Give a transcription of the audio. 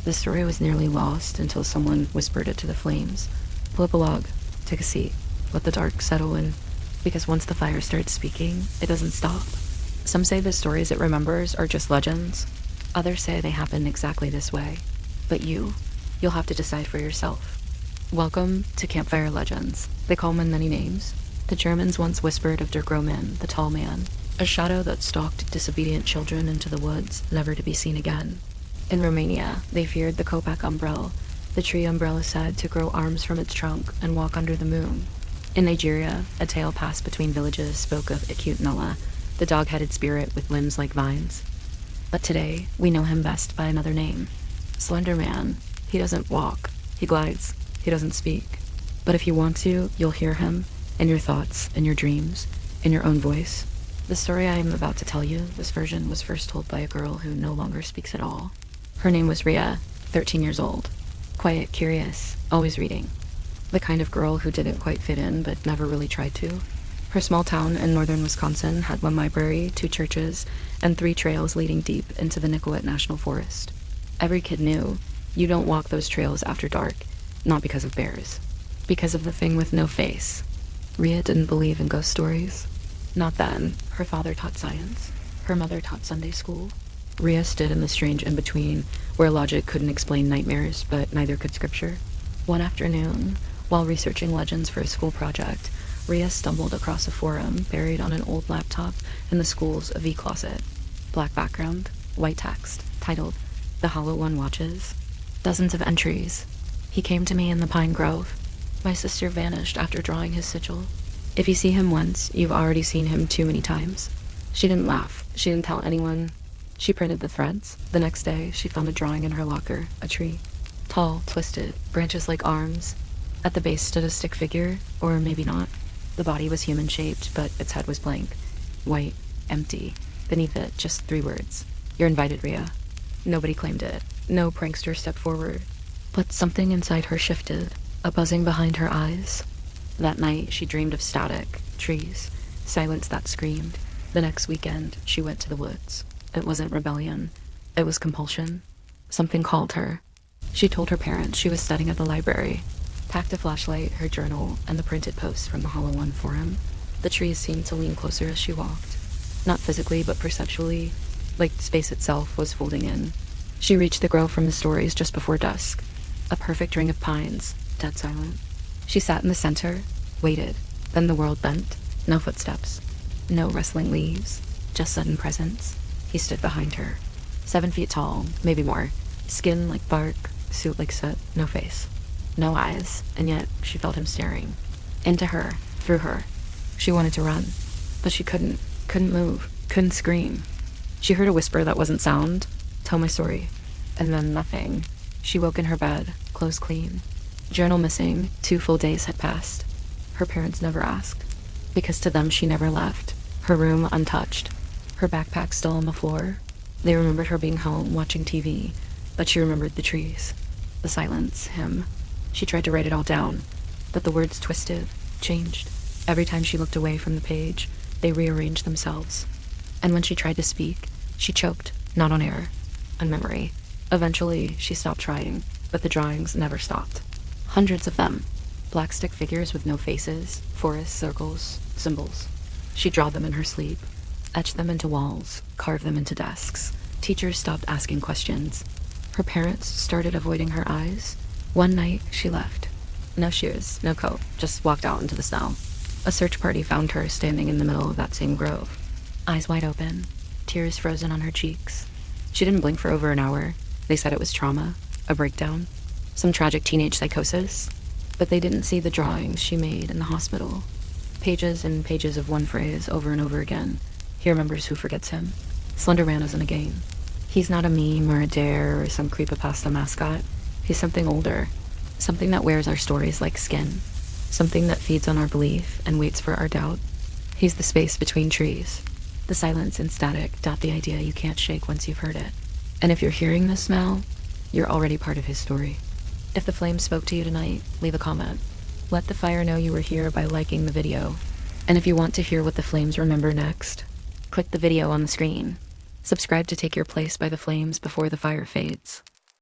The story was nearly lost until someone whispered it to the flames. Pull up a log, take a seat, let the dark settle in, because once the fire starts speaking, it doesn't stop. Some say the stories it remembers are just legends. Others say they happen exactly this way. But you'll have to decide for yourself. Welcome to Campfire Legends. They call men many names. The Germans once whispered of Der Groman, the tall man, a shadow that stalked disobedient children into the woods, never to be seen again. In Romania, they feared the Copac umbrella, the tree umbrella said to grow arms from its trunk and walk under the moon. In Nigeria, a tale passed between villages spoke of Acute Nulla, the dog-headed spirit with limbs like vines. But today, we know him best by another name. Slender Man. He doesn't walk. He glides. He doesn't speak. But if you want to, you'll hear him, in your thoughts, in your dreams, in your own voice. The story I am about to tell you, this version was first told by a girl who no longer speaks at all. Her name was Ria, 13 years old. Quiet, curious, always reading. The kind of girl who didn't quite fit in, but never really tried to. Her small town in northern Wisconsin had one library, 2 churches, and 3 trails leading deep into the Nicolet National Forest. Every kid knew, you don't walk those trails after dark, not because of bears. Because of the thing with no face. Ria didn't believe in ghost stories. Not then. Her father taught science. Her mother taught Sunday school. Ria stood in the strange in-between, where logic couldn't explain nightmares, but neither could scripture. One afternoon, while researching legends for a school project, Ria stumbled across a forum buried on an old laptop in the school's AV closet. Black background, white text, titled, "The Hollow One Watches." Dozens of entries. He came to me in the pine grove. My sister vanished after drawing his sigil. If you see him once, you've already seen him too many times. She didn't laugh. She didn't tell anyone. She printed the threads. The next day, she found a drawing in her locker, a tree. Tall, twisted, branches like arms. At the base stood a stick figure, or maybe not. The body was human-shaped, but its head was blank. White, empty. Beneath it, just 3 words. "You're invited, Ria." Nobody claimed it. No prankster stepped forward. But something inside her shifted, a buzzing behind her eyes. That night, she dreamed of static, trees, silence that screamed. The next weekend, she went to the woods. It wasn't rebellion. It was compulsion. Something called her. She told her parents she was studying at the library, packed a flashlight, her journal, and the printed posts from the Hollow One forum. The trees seemed to lean closer as she walked. Not physically, but perceptually, like space itself was folding in. She reached the grove from the stories just before dusk. A perfect ring of pines, dead silent. She sat in the center, waited. Then the world bent. No footsteps. No rustling leaves. Just sudden presence. He stood behind her. 7 feet tall, maybe more. Skin like bark, suit like soot, no face. No eyes, and yet she felt him staring. Into her, through her. She wanted to run, but she couldn't move, couldn't scream. She heard a whisper that wasn't sound. "Tell my story." And then nothing. She woke in her bed, clothes clean. Journal missing, 2 full days had passed. Her parents never asked, because to them she never left. Her room untouched. Her backpack still on the floor. They remembered her being home, watching TV, but she remembered the trees. The silence, him. She tried to write it all down, but the words twisted, changed. Every time she looked away from the page, they rearranged themselves. And when she tried to speak, she choked, not on air, on memory. Eventually, she stopped trying, but the drawings never stopped. Hundreds of them. Black stick figures with no faces, forests, circles, symbols. She'd draw them in her sleep, etch them into walls, carve them into desks. Teachers stopped asking questions. Her parents started avoiding her eyes. One night, she left. No shoes, no coat, just walked out into the snow. A search party found her standing in the middle of that same grove. Eyes wide open, tears frozen on her cheeks. She didn't blink for over an hour. They said it was trauma, a breakdown, some tragic teenage psychosis. But they didn't see the drawings she made in the hospital. Pages and pages of one phrase over and over again. He remembers who forgets him. Slender Man isn't a game. He's not a meme or a dare or some creepypasta mascot. He's something older. Something that wears our stories like skin. Something that feeds on our belief and waits for our doubt. He's the space between trees. The silence and static dot the idea you can't shake once you've heard it. And if you're hearing this now, you're already part of his story. If the flame spoke to you tonight, leave a comment. Let the fire know you were here by liking the video. And if you want to hear what the flames remember next, click the video on the screen. Subscribe to take your place by the flames before the fire fades.